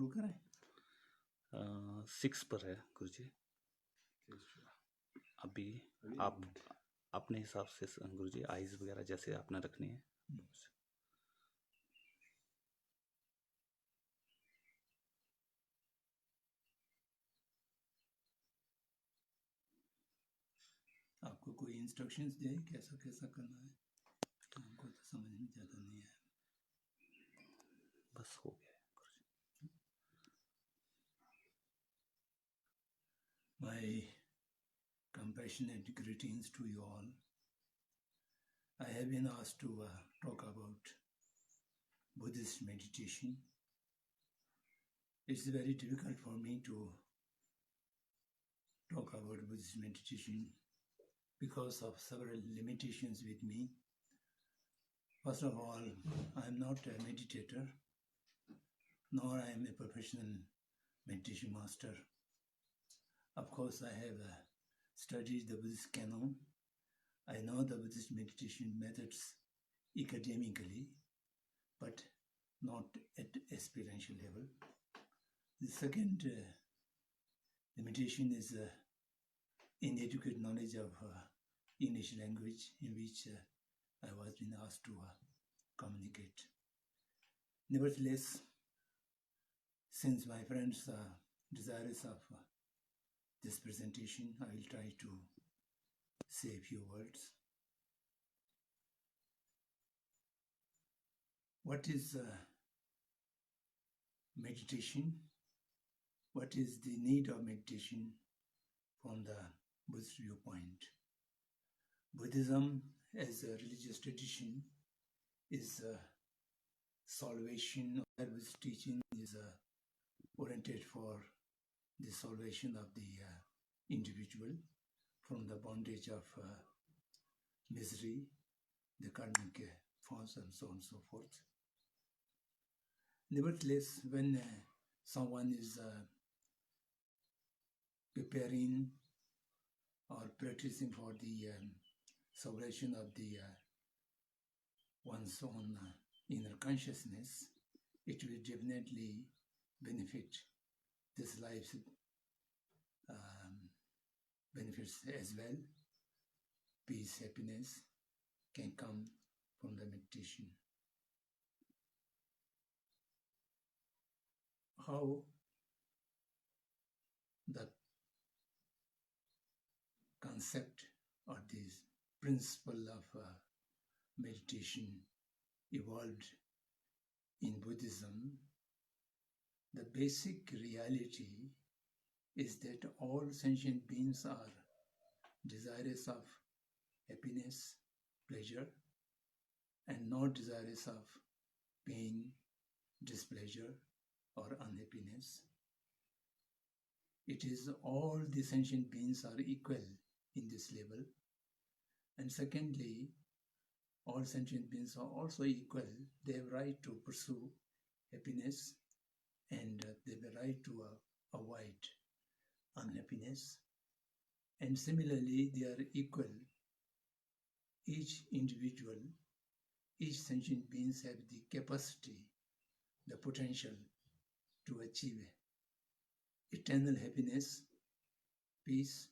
शुरू करें? 6 पर है गुरुजी। अभी आप अपने हिसाब से गुरुजी आइज वगैरह जैसे आपने रखनी है। आपको कोई इंस्ट्रक्शंस दे कैसा कैसा करना है? हमको तो समझ में ज़्यादा नहीं है, बस हो गया गुरुजी। My compassionate greetings to you all. I have been asked to talk about Buddhist meditation. It's very difficult for me to talk about Buddhist meditation because of several limitations with me. First of all, I am not a meditator, nor I am a professional meditation master. Of course, I have studied the Buddhist canon. I know the Buddhist meditation methods academically, but not at experiential level. The second limitation is inadequate knowledge of English language in which I was being asked to communicate. Nevertheless, since my friends are desirous of this presentation, I will try to say a few words. What is meditation? What is the need of meditation from the Buddhist viewpoint? Buddhism as a religious tradition is salvation. Buddhist teaching is oriented for the salvation of the individual from the bondage of misery, the karmic force, and so on and so forth. Nevertheless, when someone is preparing or practicing for the salvation of the one's own inner consciousness, it will definitely benefit this life's benefits as well. Peace, happiness can come from the meditation. How the concept or this principle of meditation evolved in Buddhism, the basic reality is that all sentient beings are desirous of happiness, pleasure, and not desirous of pain, displeasure, or unhappiness. It is all the sentient beings are equal in this level. And secondly, all sentient beings are also equal. They have right to pursue happiness and they have a right to avoid unhappiness. And similarly, they are equal. Each individual, each sentient beings have the capacity, the potential to achieve eternal happiness, peace,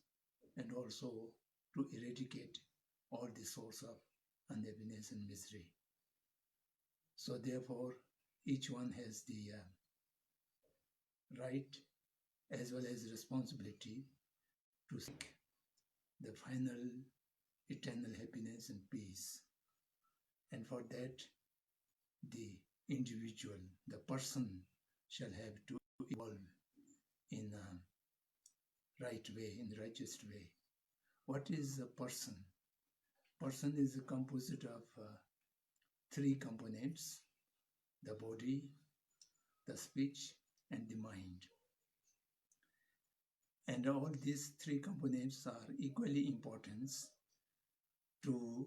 and also to eradicate all the source of unhappiness and misery. So therefore, each one has the right as well as responsibility to seek the final eternal happiness and peace. And for that, the individual, the person, shall have to evolve in a right way, in the righteous way. What is a person? Person is a composite of three components: the body, the speech, and the mind. And all these three components are equally important to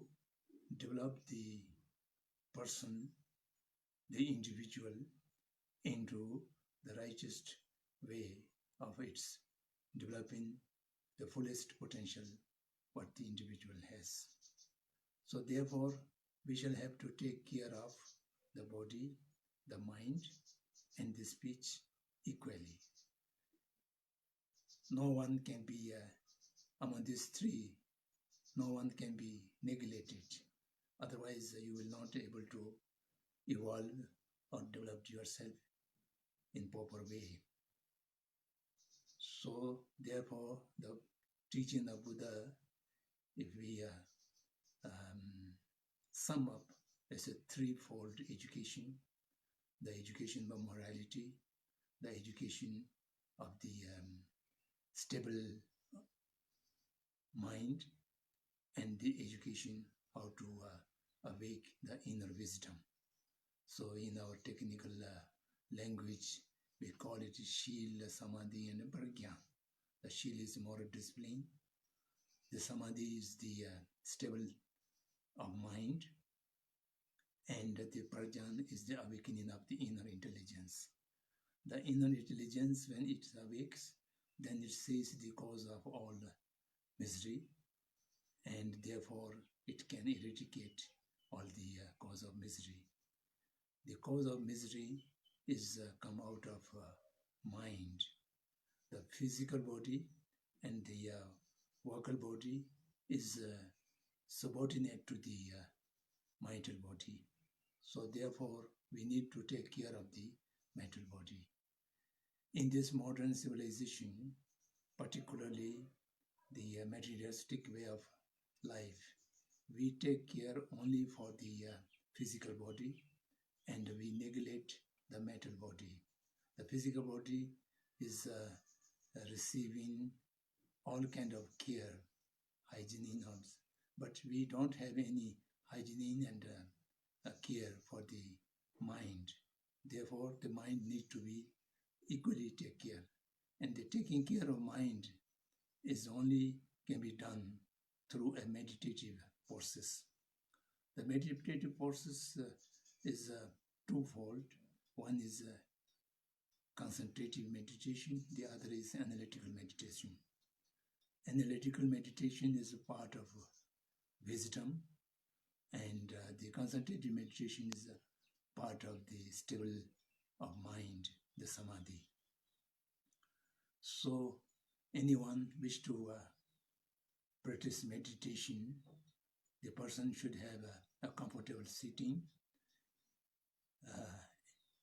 develop the person, the individual, into the righteous way of its developing the fullest potential what the individual has. So therefore, we shall have to take care of the body, the mind, and the speech, equally. No one can be among these three, no one can be neglected. Otherwise, you will not be able to evolve or develop yourself in proper way. So, therefore, the teaching of Buddha, if we sum up as a threefold education: the education of morality, the education of the stable mind, and the education how to awake the inner wisdom. So in our technical language, we call it Shil, Samadhi, and Pragya. The Shil is moral discipline. The Samadhi is the stable of mind. And the Prajna is the awakening of the inner intelligence. The inner intelligence, when it awakes, then it sees the cause of all misery, and therefore it can eradicate all the cause of misery. The cause of misery is come out of mind. The physical body and the vocal body is subordinate to the mental body. So therefore, we need to take care of the mental body. In this modern civilization, particularly the materialistic way of life, we take care only for the physical body, and we neglect the mental body. The physical body is receiving all kind of care, hygiene, but we don't have any hygiene and care for the mind. Therefore, the mind needs to be equally take care. And the taking care of mind is only can be done through a meditative process. The meditative process is twofold. One is concentrative meditation, the other is analytical meditation. Analytical meditation is a part of wisdom, and the concentrative meditation is a part of the stable of mind, the Samadhi. So anyone wish to practice meditation, the person should have a comfortable sitting,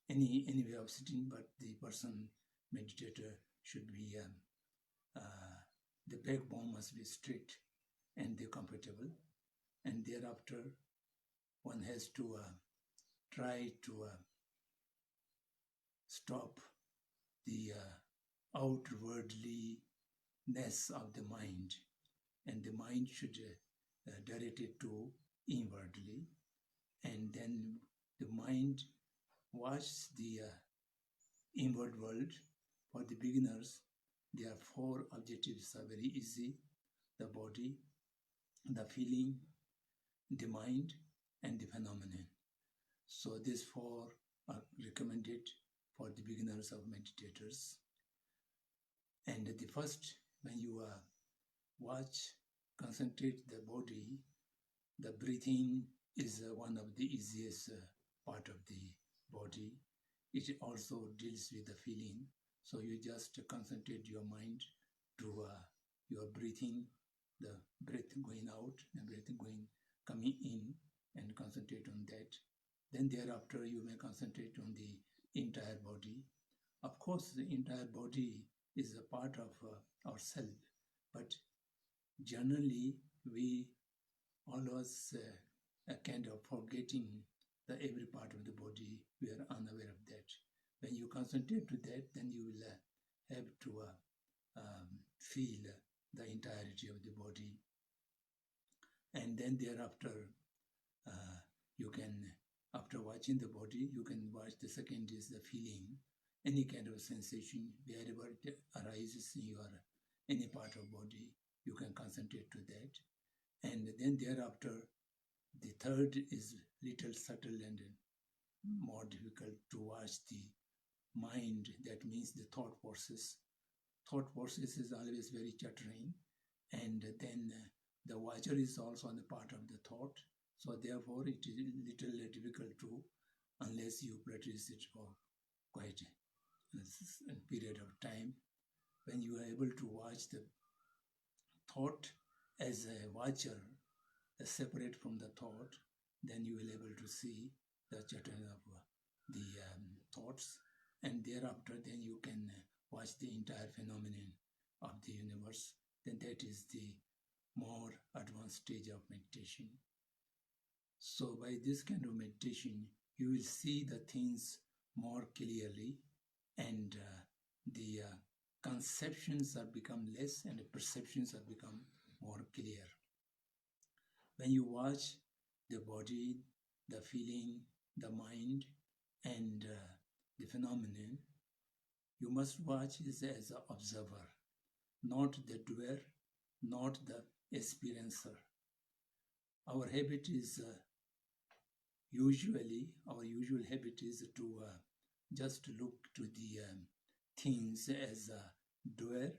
any way of sitting, but the person, meditator, should be, the backbone must be straight and comfortable, and thereafter one has to try to stop the outwardliness of the mind, and the mind should direct it to inwardly, and then the mind watch the inward world. For the beginners, there are 4 objectives are very easy: the body, the feeling, the mind, and the phenomenon. So these 4 are recommended for the beginners of meditators. And the first, when you watch, concentrate the body, the breathing is one of the easiest part of the body. It also deals with the feeling. So you just concentrate your mind to your breathing, the breath going out and breath coming in, and concentrate on that. Then thereafter you may concentrate on the entire body. Of course, the entire body is a part of ourself, but generally we always kind of forgetting the every part of the body. We are unaware of that. When you concentrate to that, then you will have to feel the entirety of the body. And then thereafter, you can, after watching the body, you can watch the second is the feeling, any kind of sensation, wherever it arises in your any part of body, you can concentrate to that. And then thereafter, the third is little subtle and more difficult to watch the mind. That means the thought process. Thought process is always very chattering, and then the watcher is also on the part of the thought. So therefore, it is little difficult to, unless you practice it for quite period of time, when you are able to watch the thought as a watcher, separate from the thought, then you will be able to see the pattern of the thoughts, and thereafter then you can watch the entire phenomenon of the universe. Then that is the more advanced stage of meditation. So by this kind of meditation, you will see the things more clearly, and the conceptions are become less and the perceptions are become more clear. When you watch the body, the feeling, the mind, and the phenomenon, you must watch it as an observer, not the doer, not the experiencer. Our habit is our usual habit is to just look to the things as a doer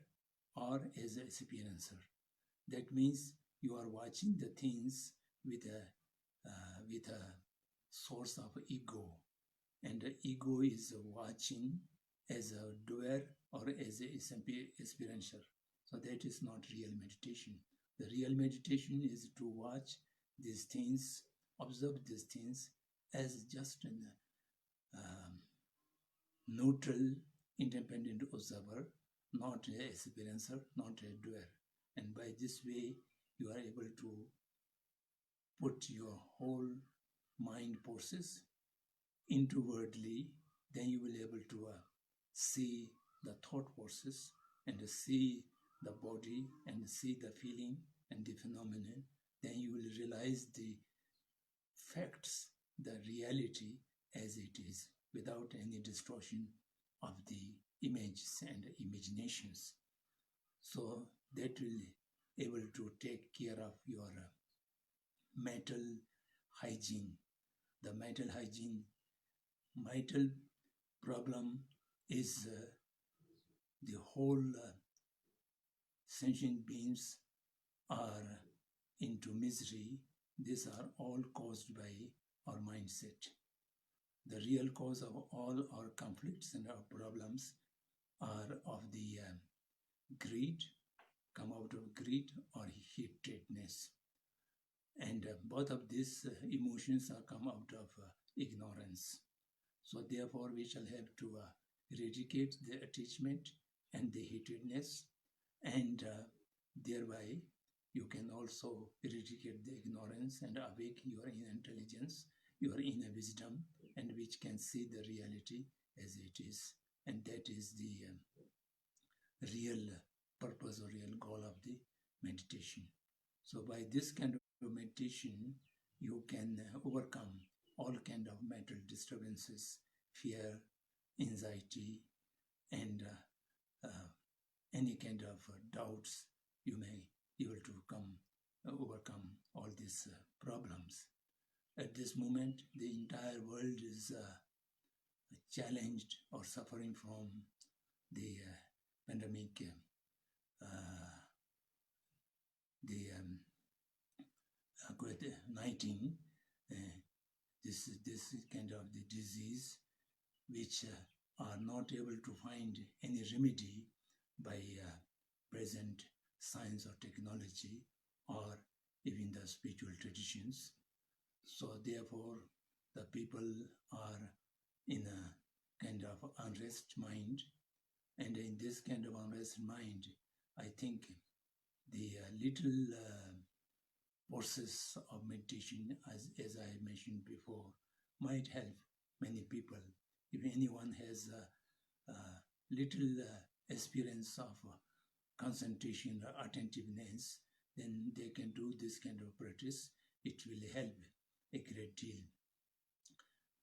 or as an experiencer. That means you are watching the things with a source of ego, and the ego is watching as a doer or as an experiencer. So that is not real meditation. The real meditation is to watch these things, observe these things as just an neutral, independent observer, not an experiencer, not a doer. And by this way, you are able to put your whole mind forces inwardly. Then you will be able to see the thought forces and see the body and see the feeling and the phenomenon. Then you will realize the facts, the reality as it is, without any distortion of the images and imaginations. So that will able to take care of your mental hygiene. The mental problem is the whole sentient beings are into misery. These are all caused by our mindset. The real cause of all our conflicts and our problems are of the greed, come out of greed or hatredness. And both of these emotions are come out of ignorance. So therefore we shall have to eradicate the attachment and the hatredness, and thereby you can also eradicate the ignorance and awake your inner intelligence, your inner wisdom, and which can see the reality as it is. And that is the real purpose or real goal of the meditation. So by this kind of meditation, you can overcome all kind of mental disturbances, fear, anxiety, and any kind of doubts. You may be able to overcome all these problems. At this moment, the entire world is challenged or suffering from the pandemic, the COVID-19. This kind of the disease, which are not able to find any remedy by present science or technology or even the spiritual traditions. So therefore, the people are in a kind of unrest mind, and in this kind of unrest mind, I think the little process of meditation, as I mentioned before, might help many people. If anyone has a little experience of concentration or attentiveness, then they can do this kind of practice. It will help a great deal.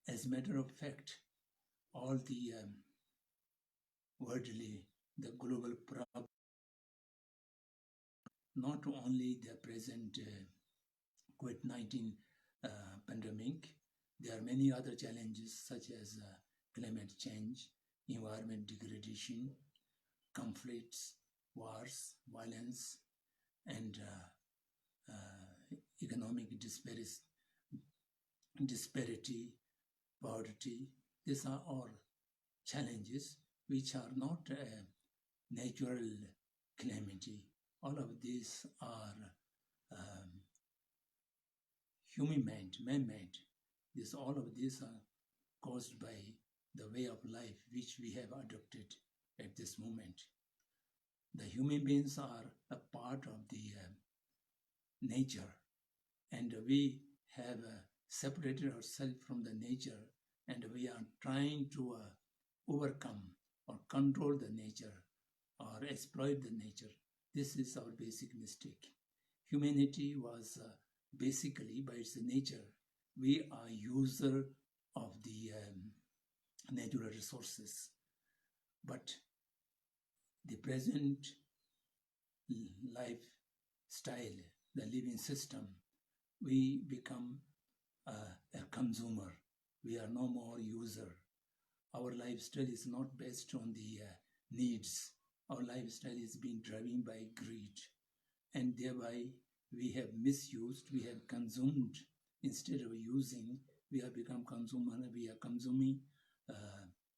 As a matter of fact, all the worldly, the global problem, not only the present COVID-19 pandemic, there are many other challenges such as climate change, environment degradation, conflicts, wars, violence, and economic disparity, poverty. These are all challenges which are not a natural calamity. All of these are human-made, man-made. All of these are caused by the way of life which we have adopted at this moment. The human beings are a part of the nature, and we have separated ourselves from the nature, and we are trying to overcome or control the nature or exploit the nature. This is our basic mistake. Humanity was basically, by its nature, we are user of the natural resources. But the present lifestyle, the living system, we become a consumer. We are no more user. Our lifestyle is not based on the needs. Our lifestyle is being driven by greed, and thereby we have misused, we have consumed instead of using. We have become consumer. We are consuming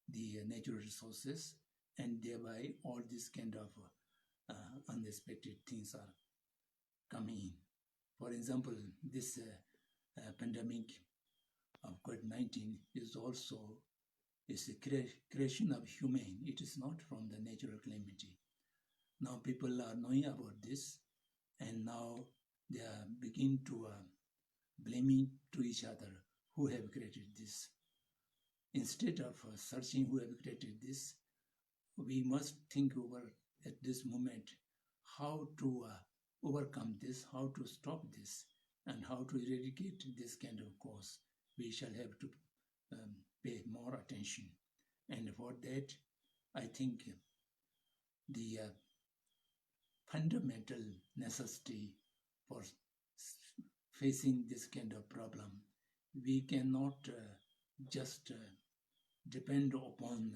the natural resources, and thereby all these kind of unexpected things are coming in. For example, this pandemic of COVID-19 is also a creation of human. It is not from the natural calamity. Now people are knowing about this, and now they are beginning to blaming to each other who have created this. Instead of searching who have created this, we must think over at this moment how to overcome this, how to stop this, and how to eradicate this kind of cause. We shall have to pay more attention. And for that, I think the fundamental necessity for facing this kind of problem, we cannot just depend upon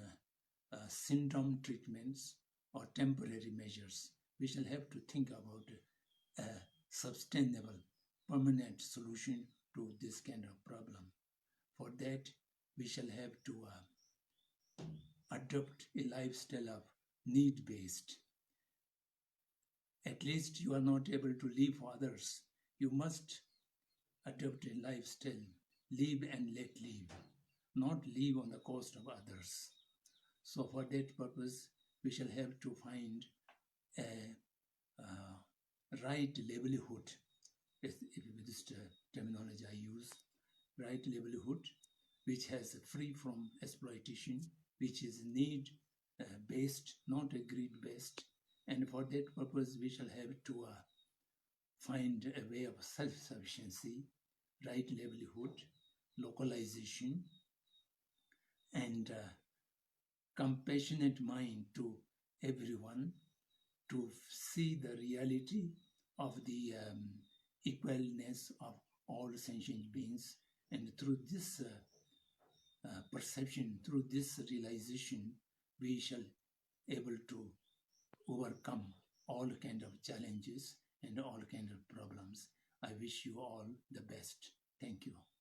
symptom treatments or temporary measures. We shall have to think about a sustainable, permanent solution to this kind of problem. For that, we shall have to adopt a lifestyle of need-based. At least you are not able to live for others. You must adopt a lifestyle, live and let live, not live on the cost of others. So for that purpose, we shall have to find a right livelihood, if Buddhist terminology I use, right livelihood, which has free from exploitation, which is need-based, not a greed-based. And for that purpose, we shall have to find a way of self-sufficiency, right livelihood, localization, and compassionate mind to everyone, to see the reality of the equalness of all sentient beings. And through this perception, through this realization, we shall able to overcome all kind of challenges and all kind of problems. I wish you all the best. Thank you.